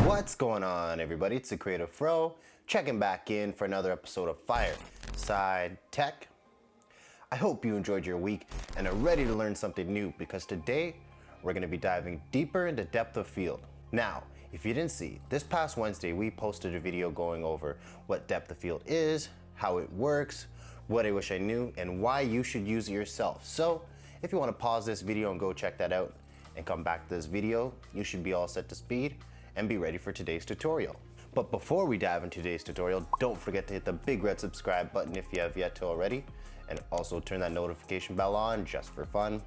What's going on, everybody? It's the Creative Fro, checking back in for another episode of Fireside Tech. I hope you enjoyed your week and are ready to learn something new, because today we're going to be diving deeper into depth of field. Now, if you didn't see, this past Wednesday we posted a video going over what depth of field is, how it works, what I wish I knew, and why you should use it yourself. So if you want to pause this video and go check that out and come back to this video, you should be all set to speed and be ready for today's tutorial. But before we dive into today's tutorial, don't forget to hit the big red subscribe button if you have yet to already, and also turn that notification bell on just for fun.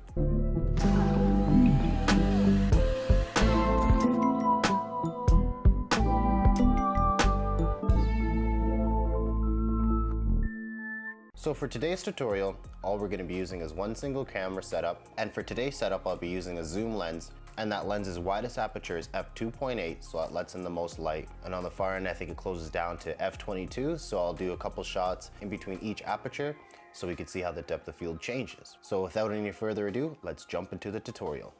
So for today's tutorial, all we're going to be using is one single camera setup, and for today's setup I'll be using a zoom lens, and that lens's widest aperture is f2.8, so it lets in the most light, and on the far end I think it closes down to f22, so I'll do a couple shots in between each aperture so we can see how the depth of field changes. So without any further ado, let's jump into the tutorial.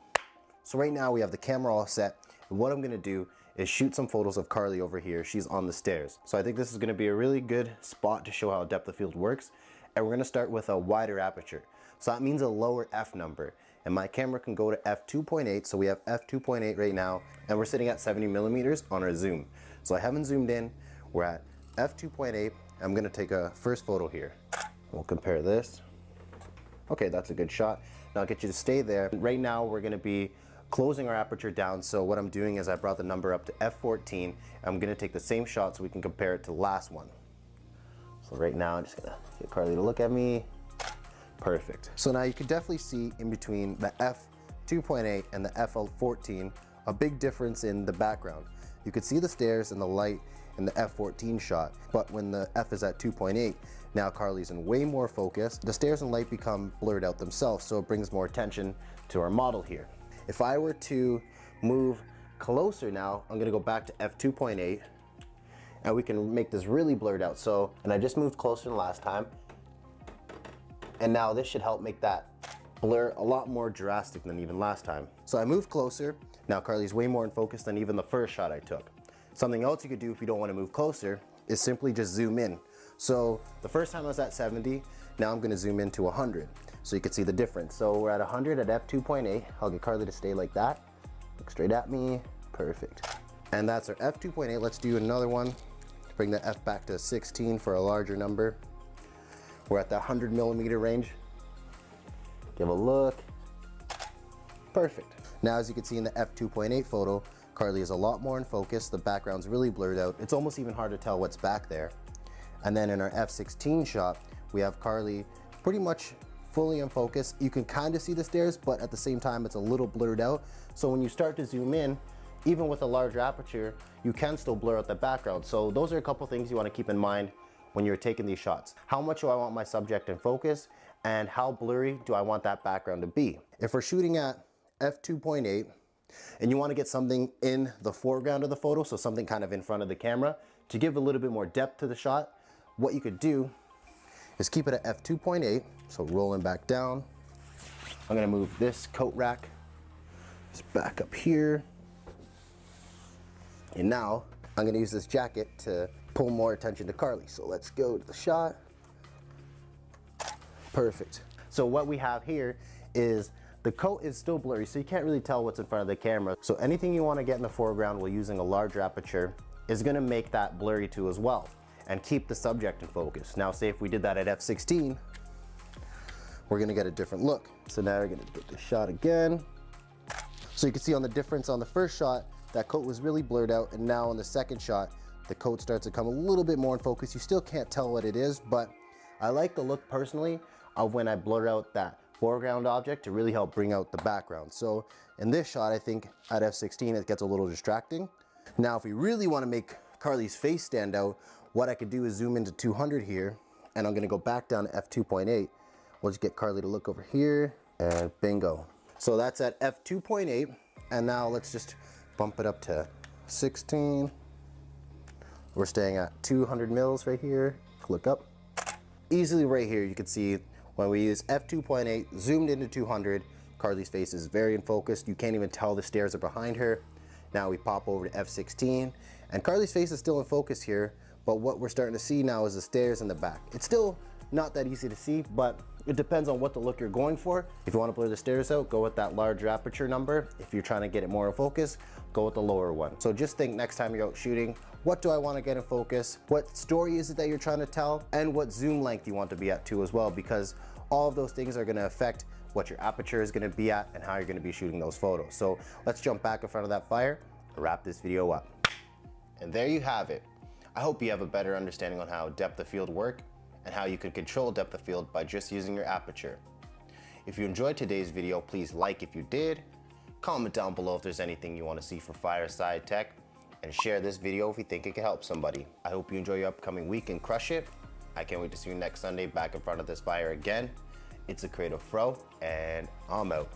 So right now we have the camera all set, and what I'm going to do is shoot some photos of Carly over here. She's on the stairs. So I think this is going to be a really good spot to show how depth of field works. And we're going to start with a wider aperture. So that means a lower f number. And my camera can go to f2.8. So we have f2.8 right now, and we're sitting at 70 millimeters on our zoom. So I haven't zoomed in. We're at f2.8. I'm going to take a first photo here. We'll compare this. Okay, that's a good shot. Now I'll get you to stay there. Right now we're going to be closing our aperture down. So what I'm doing is I brought the number up to f14. I'm going to take the same shot so we can compare it to the last one. So right now I'm just gonna get Carly to look at me. Perfect. So now you can definitely see in between the f2.8 and the f14 a big difference in the background. You could see the stairs and the light in the f14 shot, but when the f is at 2.8, now Carly's in way more focus. The stairs and light become blurred out themselves, so it brings more attention to our model here. If I were to move closer now, I'm gonna go back to f2.8, and we can make this really blurred out. So, and I just moved closer than last time, and now this should help make that blur a lot more drastic than even last time. So I moved closer. Now Carly's way more in focus than even the first shot I took. Something else you could do if you don't want to move closer is simply just zoom in. So the first time I was at 70, now I'm going to zoom in to 100, so you can see the difference. So we're at 100 at f2.8. I'll get Carly to stay like that. Look straight at me. Perfect. And that's our f2.8. Let's do another one. Bring the f back to 16 for a larger number. We're at the 100 millimeter range. Give a look. Perfect. Now, as you can see in the f2.8 photo, Carly is a lot more in focus. The background's really blurred out. It's almost even hard to tell what's back there. And then in our f16 shot, we have Carly pretty much fully in focus. You can kind of see the stairs, but at the same time, it's a little blurred out. So when you start to zoom in, even with a larger aperture, you can still blur out the background. So those are a couple things you want to keep in mind when you're taking these shots. How much do I want my subject in focus, and how blurry do I want that background to be? If we're shooting at f2.8 and you want to get something in the foreground of the photo, so something kind of in front of the camera, to give a little bit more depth to the shot, what you could do is keep it at f2.8, so rolling back down. I'm going to move this coat rack just back up here. And now I'm going to use this jacket to pull more attention to Carly. So let's go to the shot. Perfect. So what we have here is the coat is still blurry, so you can't really tell what's in front of the camera. So anything you want to get in the foreground while using a larger aperture is going to make that blurry too as well, and keep the subject in focus. Now say if we did that at f16, we're going to get a different look. So now we're going to get the shot again. So you can see on the difference on the first shot, that coat was really blurred out, and now on the second shot, the coat starts to come a little bit more in focus. You still can't tell what it is, but I like the look personally of when I blur out that foreground object to really help bring out the background. So in this shot, I think at f16, it gets a little distracting. Now, if we really want to make Carly's face stand out, what I could do is zoom into 200 here, and I'm going to go back down to f2.8. We'll just get Carly to look over here, and bingo. So that's at f2.8, and now let's just bump it up to 16. We're staying at 200 mils right here. Look up. Easily right here, you can see when we use f2.8, zoomed into 200, Carly's face is very in focus. You can't even tell the stairs are behind her. Now we pop over to f16, and Carly's face is still in focus here, but what we're starting to see now is the stairs in the back. It's still not that easy to see, but it depends on what the look you're going for. If you want to blur the stairs out, go with that larger aperture number. If you're trying to get it more in focus, go with the lower one. So just think next time you're out shooting, what do I want to get in focus? What story is it that you're trying to tell? And what zoom length you want to be at too as well, because all of those things are going to affect what your aperture is going to be at and how you're going to be shooting those photos. So let's jump back in front of that fire and wrap this video up. And there you have it. I hope you have a better understanding on how depth of field work and how you can control depth of field by just using your aperture. If you enjoyed today's video, please like if you did, comment down below if there's anything you want to see for Fireside Tech, and share this video if you think it can help somebody. I hope you enjoy your upcoming week and crush it. I can't wait to see you next Sunday back in front of this fire again. It's a Creative Fro, and I'm out.